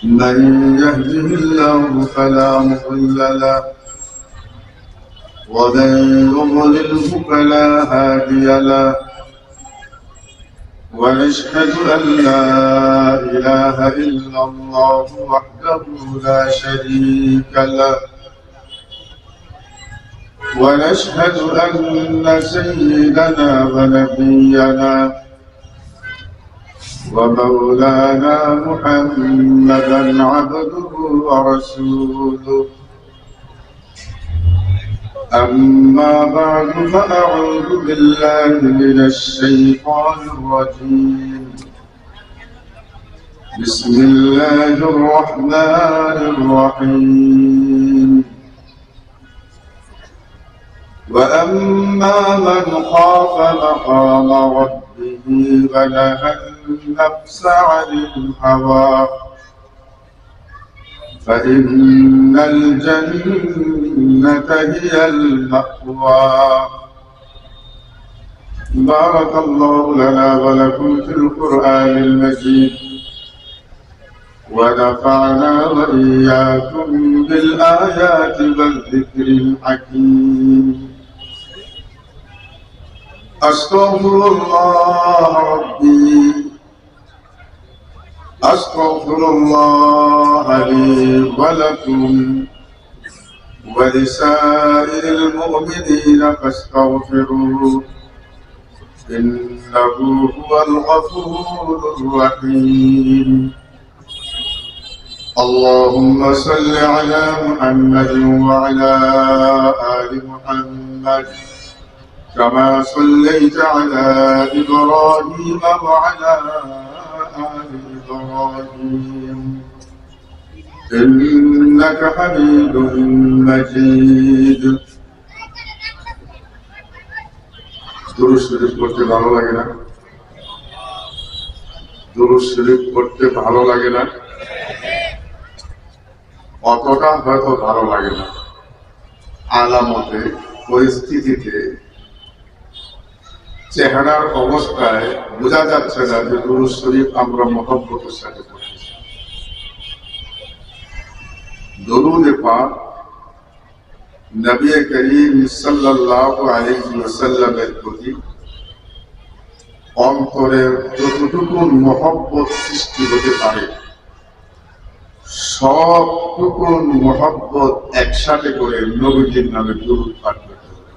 من يهده الله فلا مضل له ومن يضلله فلا هادي له ونشهد أن لا إله إلا الله وحده لا شريك له ونشهد أن سيدنا ونبينا ومولانا محمدا عبده ورسوله أما بعد فأعوذ بالله من الشيطان الرجيم بسم الله الرحمن الرحيم وأما من خاف مقام ربه ونهى النفس عن الهوى فإن الجنة هي المأوى بارك الله لنا ولكم في القرآن المجيد ونفعنا وإياكم بالآيات والذكر الحكيم أستغفر الله ربي أستغفر الله لي ولكم ولسائر المؤمنين فاستغفروه إنه هو الغفور الرحيم اللهم صل على محمد وعلى آل محمد كما صليت على إبراهيم وعلى آل إبراهيم إنك حميد مجيد দুরূদ শরীফ পড়তে ভালো লাগে না? দুরূদ শরীফ পড়তে ভালো লাগে না? অতটা হয়তো ভালো লাগে না। আলামতে, পরিস্থিতিতে, চেহারার অবস্থায় বোঝা যাচ্ছে না যে দুরূদ শরীফ আমরা মহব্বতের সাথে পড়তেছি। দরুদ পাক নবী করিম সাল্লাল্লাহু আলাইহি ওয়াসাল্লামের প্রতি অন্তরের যতটুকু মহব্বত সৃষ্টি হতে পারে সবটুকু মহব্বত একসাথে করে নবীজির নামে দরুদ পাঠ করতে হবে।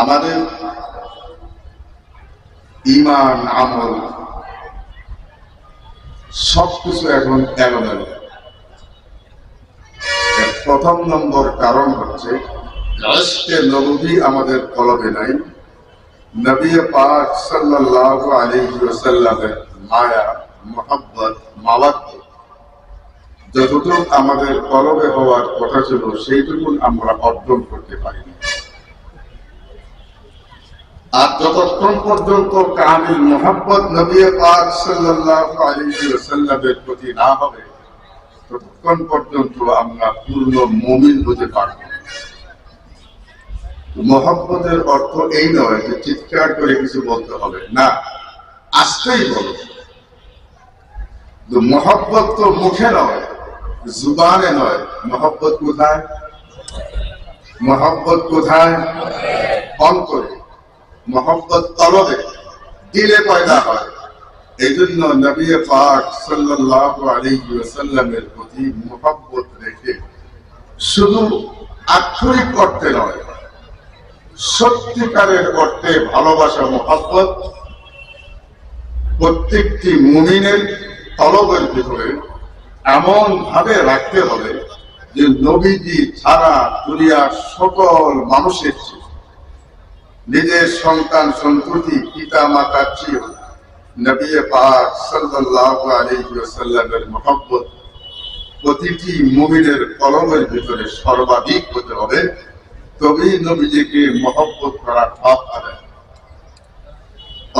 আমাদের ঈমান আমল সবকিছু এখন এলোমেলো। প্রথম নম্বর কারণ হচ্ছে ইশকে নবী আমাদের কলবে নাই। নবী পাক সাল্লাল্লাহু আলাইহি ওয়াসাল্লামের মায়া, মুহাব্বত, মাওয়াদ্দত যতটুকু আমাদের কলবে হওয়ার কথা ছিল সেইটুকু আমরা অর্জন করতে পারিনি। আর যতক্ষণ পর্যন্ত কামিল মুহাব্বত নবী পাক সাল্লাল্লাহু আলাইহি ওয়াসাল্লামের প্রতি না হবে ততক্ষণ পর্যন্ত আমরা পূর্ণ মুমিন হতে পারব না। মুহাব্বতের অর্থ এই নয় যে চিৎকার করে কিছু বলতে হবে, না, আস্তেই বলো। মুহাব্বত তো মুখে নয়, জুবানে নয়। মুহাব্বত কোথায়? মুহাব্বত কোথায়? অন্তরে। মুহাব্বত তলবে, দিলে পয়দা হয়। এই জন্য নবী পাক সাল্লাল্লাহু আলাইহি ওয়াসাল্লামের প্রতি মুহাব্বত রেখে শুধু আক্ষরিক অর্থে নয়, সত্যিকারের অর্থে ভালোবাসা, মুহাব্বত প্রত্যেকটি মুমিনের তলবের ভিতরে এমন ভাবে রাখতে হবে যে নবীজি ছাড়া দুনিয়ার সকল মানুষের চেয়ে, নিজের সন্তান সন্ততি, পিতা মাতার চেয়ে নবী পাক সাল্লাল্লাহু আলাইহি ওয়াসাল্লামের মুহাব্বত প্রতিটি মুমিনের কলমের ভিতরে সর্বাধিক হতে হবে। তবেই নবীজিকে মুহাব্বত করার হক আদায়।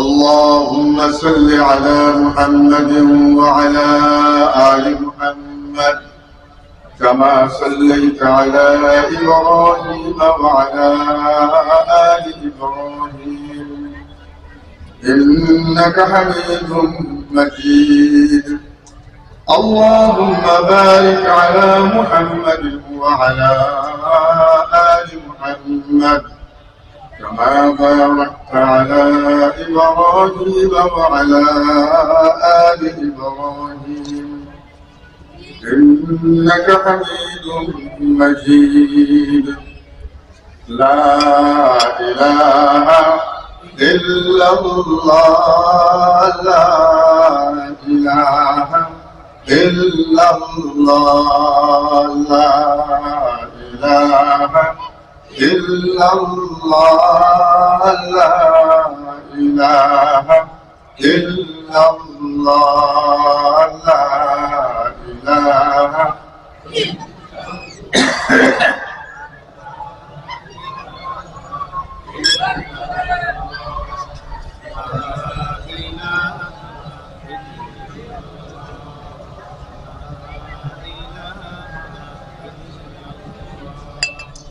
اللهم صل على محمد وعلى آل محمد كما صليت على إبراهيم وعلى آل إبراهيم إنك حميد مجيد اللهم بارك على محمد وعلى آل محمد كما باركت على إبراهيم وعلى آل إبراهيم إنك حميد مجيد لا إله إلا الله لا إله إلا الله لا إله إلا الله لا إله إلا الله لا إله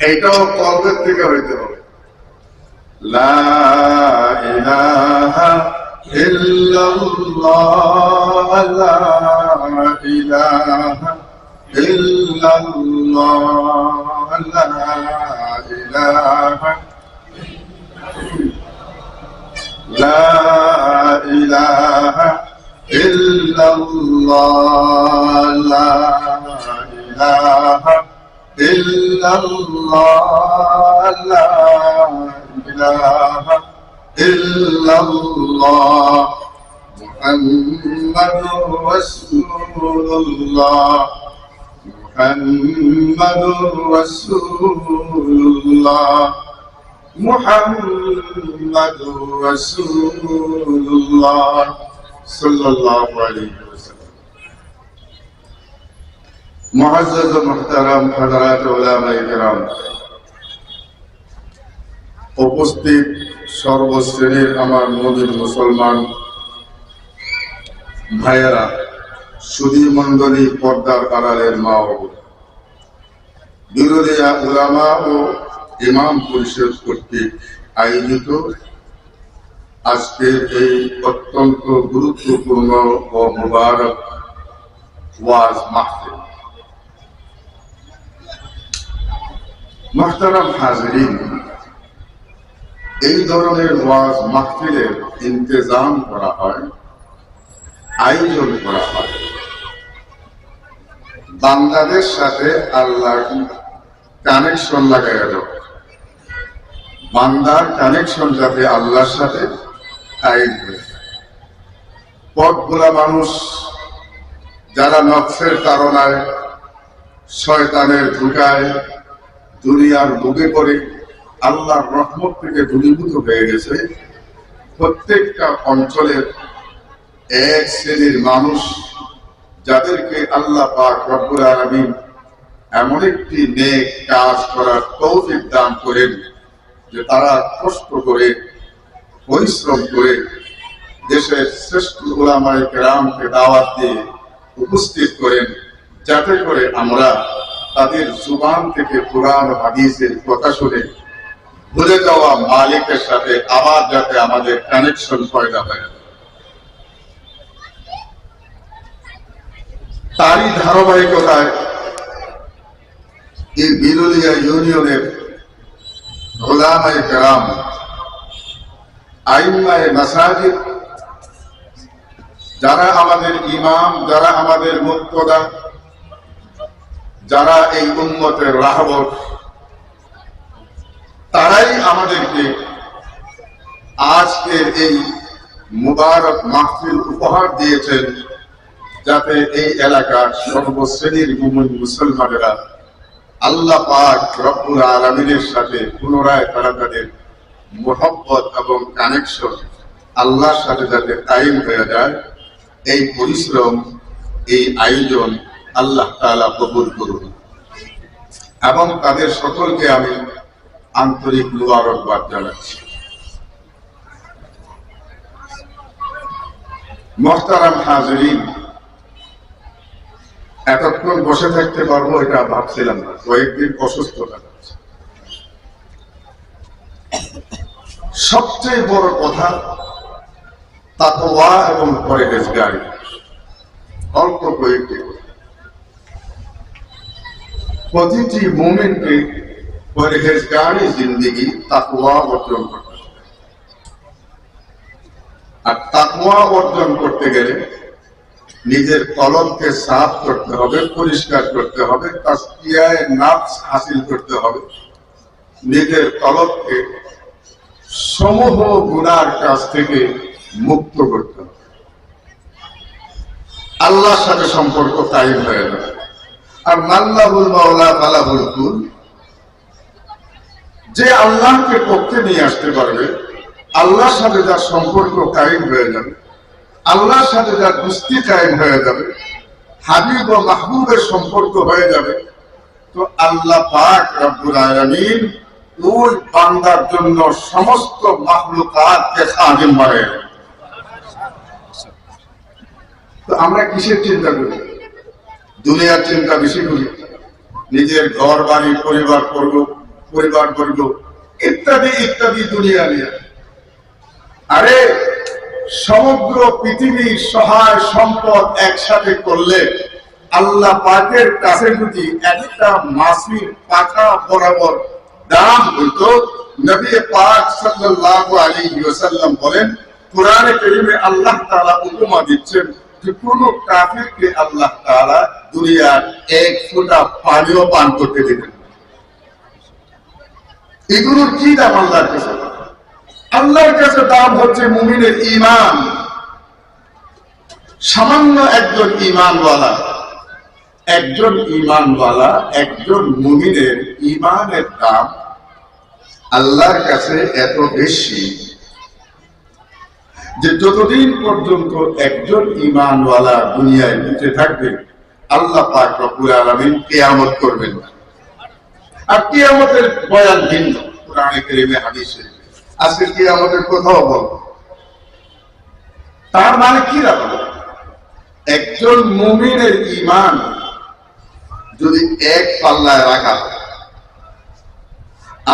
এটাও কলবের থেকে হইতে হবে লা ইলাহা ইল্লাল্লাহ লা ইলাহা ইল্লাল্লাহ লা ইলাহা লা ইলাহা ইল্লাল্লাহ লা ইলাহা إلا الله لا إله إلا الله محمد رسول الله محمد رسول الله محمد رسول الله صلى الله عليه وسلم মুআজ্জাজ ও মুহতারাম হযরত উলামায়ে কেরাম উপস্থিত সর্বশ্রেণীর আমার মুমিন মুসলমান ভাইয়েরা সুধী মণ্ডলী পর্দার আড়ালের মা ও বিরোধিয়া উলামা ও ইমাম পরিষদ কর্তৃক আয়োজিত আজকের এই অত্যন্ত গুরুত্বপূর্ণ ও মুবারক ওয়াজ মাহফিল মুহতারাম হাজিরিন এই ধরনের ওয়াজ মাহফিলের ইন্তজাম করা হয় আয়োজন করা হয় বান্দাদের সাথে আল্লাহর কানেকশন লাগাইয়া দেওয়া বান্দার কানেকশন যাতে আল্লাহর সাথে কায়েম হয়ে পথগুলা মানুষ যারা নফসের তাড়নায় শয়তানের ধোঁকায় দুনিয়ার বুকে করে আল্লাহর রহমত থেকে দূরীভূত হয়ে গেছে প্রত্যেকটা অঞ্চলের এক শ্রেণীর মানুষ যাদেরকে আল্লাহ পাক রব্বুল আলামিন এমন একটি নেক কাজ করার তৌফিক দান করেন যে তারা কষ্ট করে পরিশ্রম করে দেশের শ্রেষ্ঠ উলামায়ে কেরামকে দাওয়াত দিয়ে উপস্থিত করেন যাতে করে আমরা তাদের জুবান থেকে কুরআন হাদিসের কথা শুনে ভুলে যাওয়া মালিকের সাথে আবার যাতে আমাদের কানেকশন পয়দা হয় তারই ধারাবাহিকতায় এই বিরুলিয়া ইউনিয়নের উলামায়ে কেরাম আইম্মায়ে মাসাজিদ যারা আমাদের ইমাম যারা আমাদের মুক্তদা যারা এই উম্মতের রাহবর তারাই আমাদেরকে আজকের এই মুবারক মাহফিল উপহার দিয়েছেন যাতে এই এলাকার সর্বশ্রেণীর মুমিন মুসলমানেরা আল্লাহ পাক রব্বুল আলামিনের সাথে পুনরায় তারা তাদের মুহাব্বত এবং কানেকশন আল্লাহর সাথে যাতে কায়েম হয়ে যায় এই পরিশ্রম এই আয়োজন আল্লাহ তাআলা কবুল করুন এবং তাদের সকলকে আমি আন্তরিক মুবারকবাদ জানাচ্ছি। মুহতারাম হাজিরিন, এতক্ষণ বসে থাকতে পারবো এটা ভাবছিলাম না, কয়েকদিন অসুস্থতা। সবচেয়ে বড় কথা, তাকওয়া এবং পরহেজগারি। অল্প কয়েকটি প্রতিটি মুমিনকে পরহেজগারি জিন্দেগি তাকওয়া অর্জন করতে হবে। আর তাকওয়া অর্জন করতে গেলে নিজের কলবকে সাফ করতে হবে, পরিষ্কার করতে হবে, তাসকিয়ায়ে নফস হাসিল করতে হবে, নিজের কলবকে সমূহ গুনার কাছ থেকে মুক্ত করতে হবে। আল্লাহর সাথে সম্পর্ক কায়েম হয়ে যাবে। আর মাল্লাহুল মাওলা ফালাহুল কুল, যে আল্লাহকে পক্ষে নিয়ে আসতে পারবে, আল্লাহর সাথে যার সম্পর্ক কায়েম হয়ে যাবে, আল্লাহর সাথে যার দুস্তি কায়েম হয়ে যাবে, হাবিব ও মাহবুবের সম্পর্ক হয়ে যাবে, তো আল্লাহ পাক রব্বুল আলামিন ওই বান্দার জন্য সমস্ত মাখলুকাতকে খাদিম বানায়। তো আমরা কিসের চিন্তা করি? দুনিয়ার চিন্তা বেশি করি, নিজের ঘর বাড়ি, পরিবারবর্গ ইত্যাদি ইত্যাদি দুনিয়া নিয়ে। আরে সমগ্র পৃথিবীর সহায় সম্পদ একসাথে করলে আল্লাহ পাকের কাছে যদি একটা মাছির পাখা বরাবর দাম হইতো, নবী পাক সাল্লাল্লাহু আলাইহি ওয়াসাল্লাম বলেন, কোরআনে কারীমে আল্লাহ তাআলা উপমা দিচ্ছেন যে কোন কাফিরকে আল্লাহ তাআলা দুনিয়ার এক ফোঁটা পানিও পান করতে দিবেন। এগুলোর কি দাম আল্লাহর কাছে? আল্লাহর কাছে দাম হচ্ছে মুমিনের ঈমান। সামান্য একজন ঈমানওয়ালা একজন মুমিনের ঈমানের দাম আল্লাহর কাছে এত বেশি যে যতদিন পর্যন্ত একজন ঈমানওয়ালা দুনিয়ায় বেঁচে থাকবে, আল্লাহ পাক রব্বুল আলামিন কিয়ামত করবেন না। আর কিয়ামতের বয়ান ভিন্ন কোরআনে কারীমে, হাদিসে। আজকে কিয়ামতের কথাও বলবো। তার মানে কি রাখবো? একজন মুমিনের ঈমান যদি এক পাল্লায় রাখা হয়,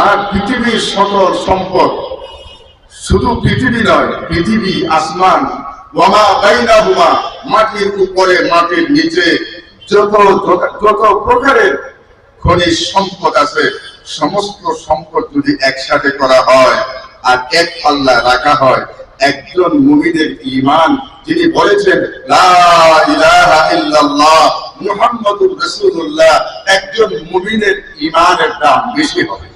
আর পৃথিবীর সকল সম্পদ, শুধু পৃথিবী নয়, পৃথিবী, আসমান, ওয়ামা বাইনাহুমা, মাটির উপরে মাটির নিচে যত প্রকারের খনিজ সম্পদ আছে, সমস্ত সম্পদ যদি একসাথে করা হয় আর এক পাল্লায় রাখা হয়, একজন মুমিনের ঈমান, যিনি বলেছেন লা ইলাহা ইল্লাল্লাহ মুহাম্মাদুর রাসূলুল্লাহ, একজন মুমিনের ঈমানের দাম বেশি হবে।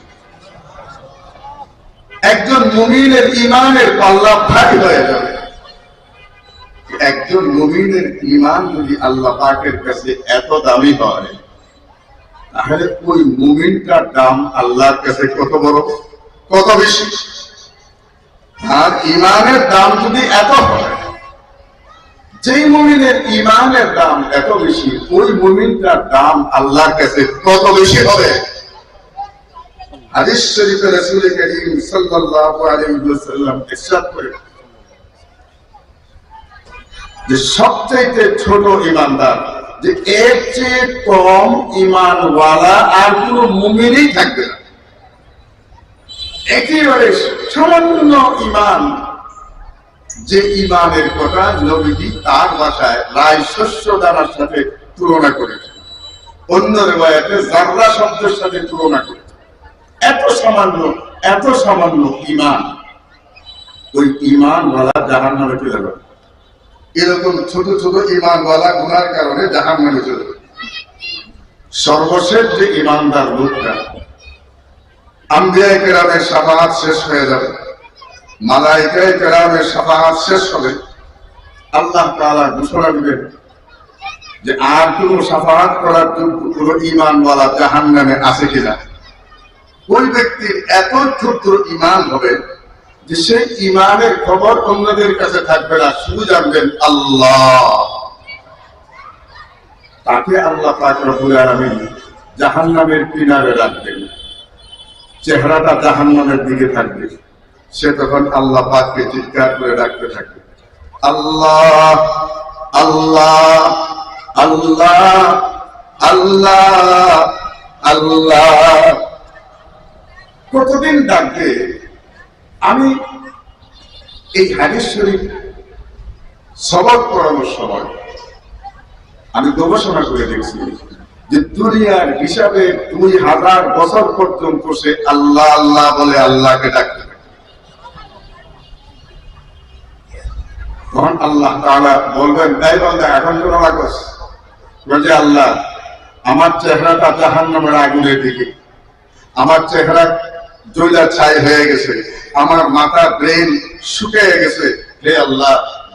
একজন মুমিনের ঈমানের পাল্লা ভারী হয়ে যাবে। একজন মুমিনের ঈমান যদি আল্লাহ পাকের কাছে এত দামি হয়, তাহলে ওই মুমিনটার দাম আল্লাহর কাছে কত বড়, কত বেশি। আর ঈমানের দাম যদি এত হয়, যেই মুমিনের ঈমানের দাম এত বেশি, ওই মুমিনটার দাম আল্লাহর কাছে কত বেশি হবে। হাদিস শরীফে রাসূল কারীম সাল্লাল্লাহু আলাইহি ওয়াসাল্লাম ইরশাদ করেন যে সবচেয়ে ছোট ঈমানদার, যে এর চেয়ে কম ঈমানওয়ালা আর কোনো মুমিনই থাকবে না। একেবারে সামান্য ঈমান, যে ঈমানের কথা নবীজি তার ভাষায় রায় শস্য দানার সাথে তুলনা করেছেন, অন্য রিওয়ায়াতে যাররা শব্দের সাথে তুলনা করেছেন। এত সামান্য ঈমান, ওই ঈমানওয়ালা জাহান্নামে চলে যাবে। এরকম ছোট ছোট ঈমানওয়ালা গুনার কারণে জাহান্নামে চলে যাবে। সর্বশেষ যে ঈমানদার লোকটা, আম্বিয়ায়ে কেরামের শাফাআত শেষ হয়ে যাবে, মালায়েকায়ে কেরামের শাফাআত শেষ হবে, আল্লাহ তাআলা ঘোষণা দিবেন যে আর কোন শাফাআত করার যোগ্য কোন ঈমানওয়ালা জাহান্নামে আছে কিনা। ওই ব্যক্তির এত ক্ষুদ্র ঈমান হবে যে সেই ঈমানের খবর অন্যদের কাছে থাকবে না, শুধু জানবেন আল্লাহ। তাকে আল্লাহ পাক রব্বুল আলামিন জাহান্নামের কিনারে রাখবেন, চেহারাটা জাহান্নামের দিকে থাকবে। সে তখন আল্লাহ পাককে চিৎকার করে ডাকতে থাকবে, আল্লাহ আল্লাহ আল্লাহ আল্লাহ আল্লাহ। কতদিন ডাকবে? আমি এই হাদিস শরীফ সবক পড়ানোর সময় আমি গবেষণা করে দেখছি যে দুনিয়ার হিসাবে 2000 বছর পর্যন্ত সে আল্লাহ আল্লাহ বলে আল্লাহকে ডাকতে থাকে। তখন আল্লাহ তাআলা বলবেন, এই বান্দা এখন তো লাগস বলে, আল্লাহ আমার চেহারাটা জাহান্নামের আগুনের দিকে, আমার চেহারা জ্বলা ছাই হয়ে গেছে, আমার মাথা ব্রেন শুকিয়ে গেছে, হে আল্লাহ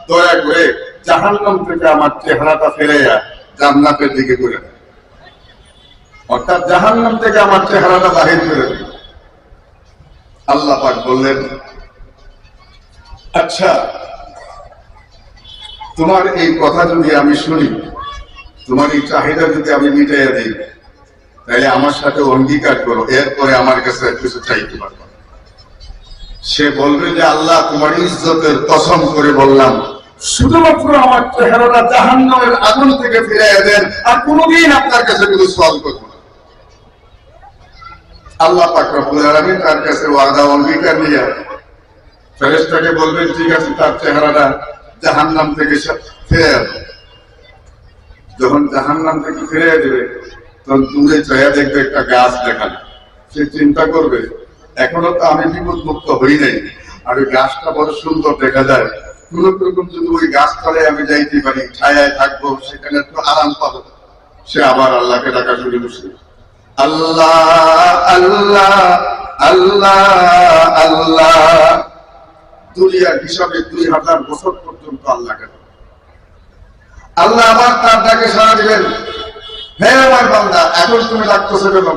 দয়া করে জাহান্নাম থেকে আমার চেহারাটা ফেরাইয়া জান্নাতের দিকে করে দেয়। অর্থাৎ জাহান্নাম থেকে আমার চেহারাটা বাহির করে দেয়। আল্লাহ পাক বললেন, আচ্ছা তোমার এই কথা যদি আমি শুনি, তোমার এই চাহিদা যদি আমি মিটাইয়া দিই, তাহলে আমার সাথে অঙ্গীকার করো, এরপরে আমার কাছে কিছু চাইতে পারবো। সে বলবে যে আল্লাহ তোমার ইজ্জতের কসম করে বললাম, শুধুমাত্র আমার চেহারাটা জাহান্নামের আগুন থেকে ফিরিয়ে দেন, আর কোনোদিন আপনার কাছে কোনো সওয়াল করবো না। আল্লাহ পাক রব্বুল আলামিন তার কাছে ওয়াদা অঙ্গীকার নিয়ে ফেরেশতাকে বলবেন, ঠিক আছে তার চেহারাটা জাহান্নাম থেকে ফিরিয়ে দেবে। যখন জাহান্নাম থেকে ফিরিয়ে দেবে, তখন দূরে চয়া দেখবে একটা গাছ দেখাবে। সে চিন্তা করবে, এখনো তো আমি বিপদ মুক্ত হই নাই, আর ওই গাছটা বড় সুন্দর দেখা যায়, কোন রকম যদি ওই গাছতলে আমি যাইতে পারি, ছায়ায় থাকবো, সেখানে একটু আরাম পাবো। সে আবার আল্লাহকে ডাকা শুরু করছে, আল্লাহ আল্লাহ আল্লাহ আল্লাহ। দুনিয়ার হিসাবে 2000 বছর পর্যন্ত আল্লাহকে আল্লাহ আবার তার ডাকে সাড়া দিবেন, হে আমার বান্দা এখন তুমি ডাকতেছো কেন?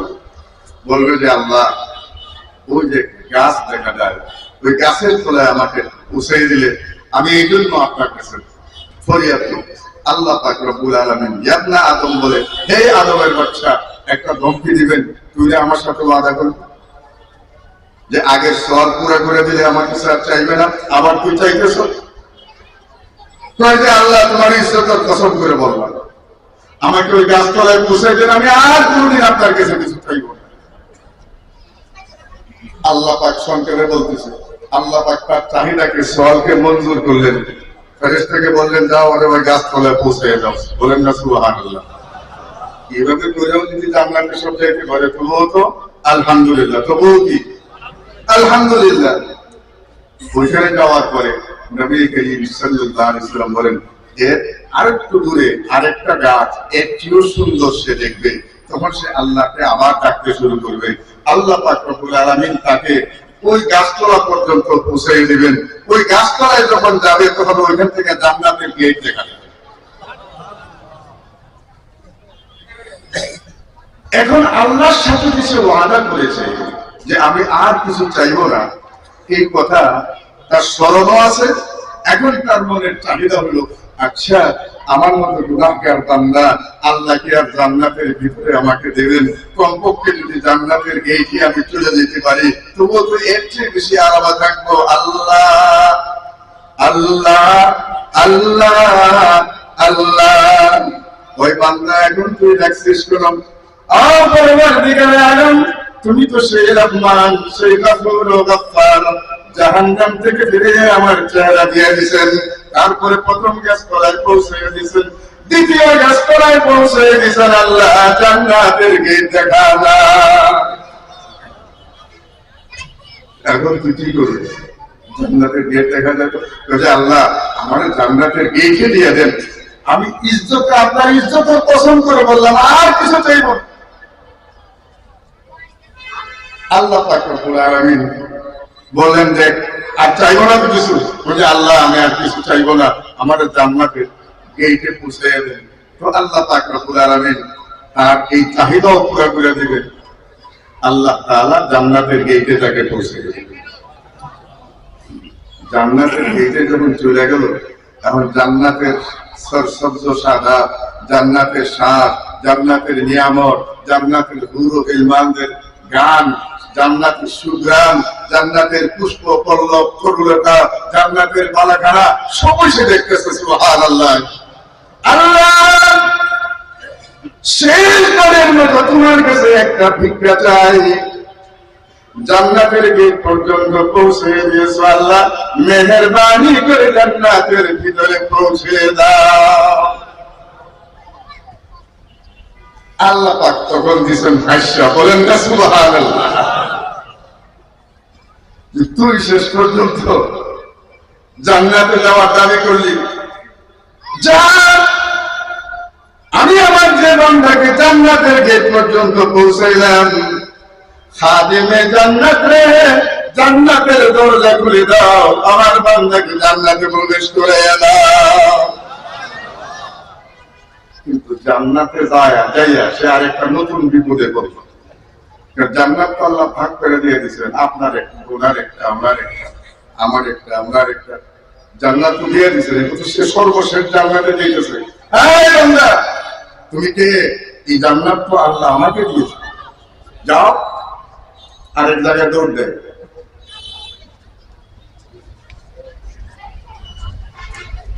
বলবে যে আল্লাহ ওই যে গাছ দেখা যায়, ওই গাছের তলায় আমাকে উঠাই দিলে আমি এই জন্য আপনার কাছে ফরিয়াদ করি। আল্লাহ পাক রব্বুল আলামিন ইয়া আদম বলে, হে আদমের বাচ্চা, একটা ধমকি দিবেন, তুই আমার সাথে ওয়াদা করবি যে আগের সওয়াল পুরো করে দিলে আমার কিছু আর চাইবে না, আবার তুই চাইতেছ? যে আল্লাহ তোমার ইজ্জতের কসম করে বললাম, আমাকে ওই গাছতলায় পৌঁছাই দেন, আমি আর কোনদিন আপনার কাছে কিছু চাইব না। আল্লাহ পাক সংকেতে বলতেছে, আল্লাহ পাক তার চাহিদাকে সওয়ালকে মঞ্জুর করলেন। ফেরেশতাকে বললেন, যাও আরে ওই গাছতলায় পৌঁছে যাও। বলেন না সুবহানাল্লাহ। এইভাবে করেও যদি জান্নাতে সব যাইতে পারে, তবুও তো আলহামদুলিল্লাহ, তবুও কি আলহামদুলিল্লাহ। ওইখানে যাওয়ার পরে নবী করিম সাল্লাল্লাহু আলাইহি ওয়াসাল্লাম বলেন, এর আরেকটু দূরে আরেকটা গাছ এর চেয়েও সুন্দর সে দেখবে, তখন সে আল্লাহকে আবার ডাকতে শুরু করবে। আল্লাহ পাক রব্বুল আলামিন তাকে ওই গাছতলা পর্যন্ত পৌঁছে দিবেন। ওই গাছতলায় যখন যাবে, তখন ওইখান থেকে জান্নাতের গেট দেখা যাবে। এখন আল্লাহর সাথে কিছু ওয়াদা করেছে যে আমি আর কিছু চাইবো না, এই কথা তার স্মরণও আছে। এখন তার মনের চাহিদা হলো, আচ্ছা আমার মতো গুনাহগার বান্দা আল্লাহ কি আর জান্নাতের ভিতরে আমাকে দেবেন? কমপক্ষে যদি জান্নাতের গেটে আমি চলে যেতে পারি, তবুও তো এর চেয়ে বেশি আরামে থাকবো। আল্লাহ আল্লাহ আল্লাহ আল্লাহ। ওই বান্দা এখন তুই দেখছিস করম, তুমি তো সেই রহমান, সেই গফুর ও গফফার, জাহান্নাম থেকে ফিরে আমার চেহারা দিয়ে দিয়েছেন। তারপরে প্রথম গাছতলায় পৌঁছে দিয়েছেন, দ্বিতীয় গাছতলায় পৌঁছে দিয়েছেন, আল্লাহ জান্নাতের গেট দেখা না। এখন তুই কি করবি? জান্নাতের গেট দেখা যাবে, আল্লাহ আমার জান্নাতের গেটে দিয়ে দেন, আমি ইজ্জত আপনার ইজ্জতের কসম করে বললাম আর কিছু চাইব। আল্লাহ পাক রব্বুল আলামিন বললেন যে আর চাইবো না তো কিছু? বলে আল্লাহ আমি আর কিছু চাইবো না, আমার জান্নাতের গেটে পৌঁছে দেন। তো আল্লাহ পাক রব্বুল আলামিন তার এই চাহিদাও পুরো করে দিবেন। আল্লাহ তাআলা জান্নাতের গেটে তাকে পৌঁছে দেবেন। জান্নাতের গেটে যখন চলে গেল, এখন জান্নাতের সবজ সাদা, জান্নাতের স্বাদ, জান্নাতের নিয়ামত, জান্নাতের হুর ও ইলমানদের গান, জান্নাতের সুগ্রাম, জান্নাতের পুষ্প পল্লব তরুলতা, জান্নাতের মালাখানা সবই সে দেখতেছে। সুবহানাল্লাহ। আল্লাহ শেষ বারের মতো তোমার কাছে একটা ভিক্ষা চাই, জান্নাতের গেট পর্যন্ত পৌঁছে দিয়েছো আল্লাহ, মেহেরবানি করে জান্নাতের ভিতরে পৌঁছে দাও। আল্লাহ পাক তখন দিয়েছেন ভাষ্য, বলেন না সুবহানাল্লাহ। তুই শেষ পর্যন্ত জান্নাতে যাওয়ার দাবি করলি, যা আমি আমার যে বান্দাকে জান্নাতের গেট পর্যন্ত পৌঁছাইলাম, খাদিমে জান্নাত রে, জান্নাতের দরজা খুলে দাও, আমার বান্দাকে জান্নাতে প্রবেশ করে দাও। কিন্তু জান্নাতে যাইয়া সে আরেকটা নতুন বিপদে পড়ল। জান্নাত তো আল্লাহ ভাগ করে দিয়ে দিয়েছিলেন, আপনার একটা, ওনার একটা, আমার একটা, আমার একটা, আমার একটা, জান্নাত তো দিয়ে দিয়েছিলেন, কিন্তু সে সর্বশেষ জান্নাতে দিয়েছে। এই বান্দা, তুমি কে? এই জান্নাত তো আল্লাহ আমাকে দিয়েছে, যাও আরেক জায়গায় দৌড় দেয়।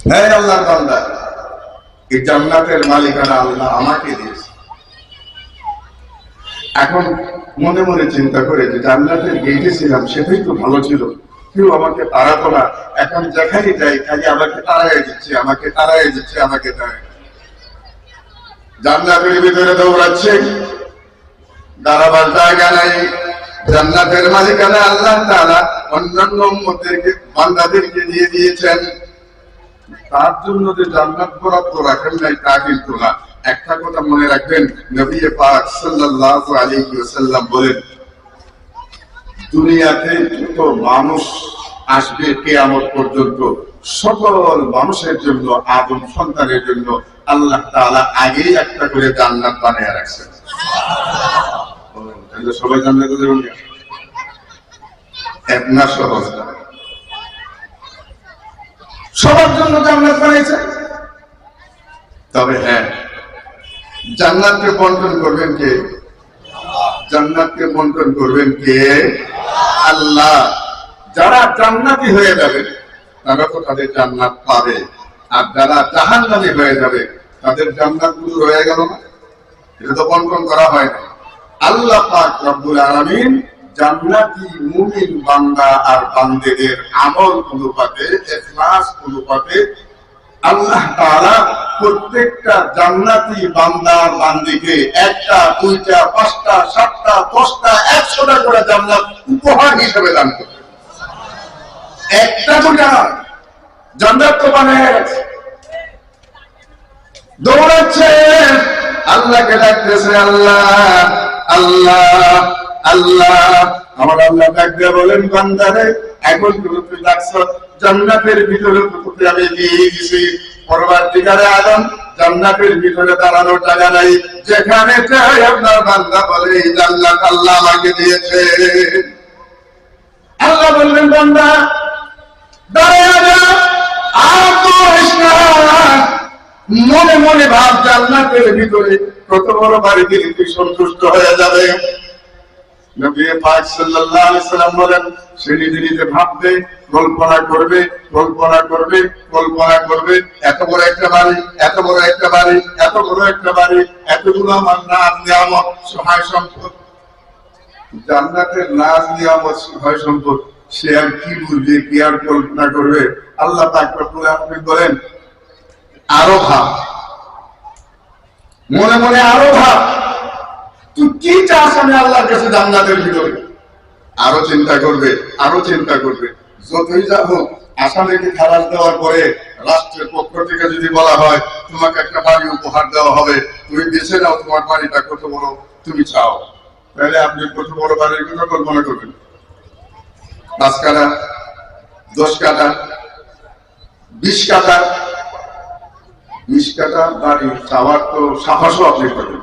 হ্যাঁ আল্লাহর বান্দা, এই জান্নাতের মালিকানা আল্লাহ আমাকে দিয়েছে। এখন মনে মনে চিন্তা করে যে জান্নাতের গেটে ছিলাম, সেটাই তো ভালো ছিল, কেউ আমাকে তাড়াতো না, এখন যেখানে যাই খালি আমাকে তাড়াই দিচ্ছে, আমাকে তাড়াই দিচ্ছে, আমাকে তাড়াই। জান্নাতের ভিতরে দৌড়াচ্ছে, দাঁড়াবার জায়গা নাই। জান্নাতের মালিকানা আল্লাহ তাআলা অন্যান্য উম্মতদেরকে, বান্দাদেরকে দিয়ে দিয়েছেন। তার জন্য যে জান্নাত বরাদ্দ রাখেন নাই তা কিন্তু না। একটা কথা মনে রাখবেন, নবী পাক সাল্লাল্লাহু আলাইহি ওয়াসাল্লাম বলেন, দুনিয়াতে যত মানুষ আসবে কিয়ামত পর্যন্ত, সকল মানুষের জন্য, আদম সন্তানের জন্য আল্লাহ তাআলা আগেই একটা করে জান্নাত বানিয়ে রাখছেন। তাহলে সবাই জান্নাতে যাবেন না? এক না, সহজ না। সবার জন্য জান্নাত বানিয়েছে। তবে হ্যাঁ, জান্নাতকে বন্টন করবেন কে? জান্নাতকে বন্টন করবেন কে? আল্লাহ। যারা জান্নাতি হয়ে যাবে তারা তো তাদের জান্নাত পাবে, আর যারা জাহান্নামী হয়ে যাবে তাদের জান্নাত গুলো রয়ে গেল না, এটা তো বন্টন করা হয় না। আল্লাহ পাক রব্বুল আলামিন জান্নাতি মুমিন বান্দা আর বান্দেদের আমল অনুপাতে, ইখলাস অনুপাতে আল্লাহ তাআলা প্রত্যেকটা জান্নাতি বান্দার বান্দিকে একটা, দুইটা, পাঁচটা, সাতটা, 10টা, 100টা করে জান্নাত উপহার হিসেবে দান করবে। একটা দুটা জান্নাত তো বানিয়ে গেছে, দৌড়াচ্ছে, আল্লাহকে ডাকতেছে, আল্লাহ আল্লাহ আল্লাহ। আমার আল্লাহ ডাক দিয়ে বলেন, বান্দারে এখন তুমি ডাকছ, জান্নাতের ভিতরে তোকে আমি দিয়ে দিছি, পরবর্তীকালে আদম জান্নাতের ভিতরে দাঁড়ানোর জায়গা নাই, যেখানে চাই আপনার বান্দা বলে এই জান্নাত আল্লাহ আমাকে দিয়েছে। আল্লাহ বললেন, বান্দা দাঁড়িয়ে যা, আর করিস না, মনে মনে ভাব জান্নাতের ভিতরে কত বড় বাড়ি দিলে তুই সন্তুষ্ট হয়ে যাবে। নবী পাক সাল্লাল্লাহু আলাইহি সাল্লাম বলেন, সে নিজে নিজে ভাববে, কল্পনা করবে, কল্পনা করবে, কল্পনা করবে, এত বড় একটা বাড়ি, এত বড় একটা বাড়ি, এত বড় একটা বাড়ি, এতগুলো আমার নাজ নিয়ামত, সহায় সম্পদ, জান্নাতের নাজ নিয়ামত, সহায় সম্পদ, সে আর কি বুঝবে, কি আর কল্পনা করবে? আল্লাহ পাক রব্বুল আলামিন বলেন, আরো ভাব, মনে মনে আরো ভাব, তুই কি চাস আমি আল্লাহর কাছে জান্নাতের ভিতরে? আরো চিন্তা করবে, আরো চিন্তা করবে। যতই যা হোক, আসামিকে খালাস দেওয়ার পরে রাষ্ট্রের পক্ষ থেকে যদি বলা হয় তোমাকে একটা বাড়ি উপহার দেওয়া হবে, তুমি বেছে নাও তোমার বাড়িটা কত বড় তুমি চাও, তাহলে আপনি কত বড় বাড়ির কথা কল্পনা করবেন? 5 কাঠা, 10 কাঠা, 20 কাঠা, 20 কাঠা বাড়ি চাওয়ার তো সাহসও আপনি করবেন।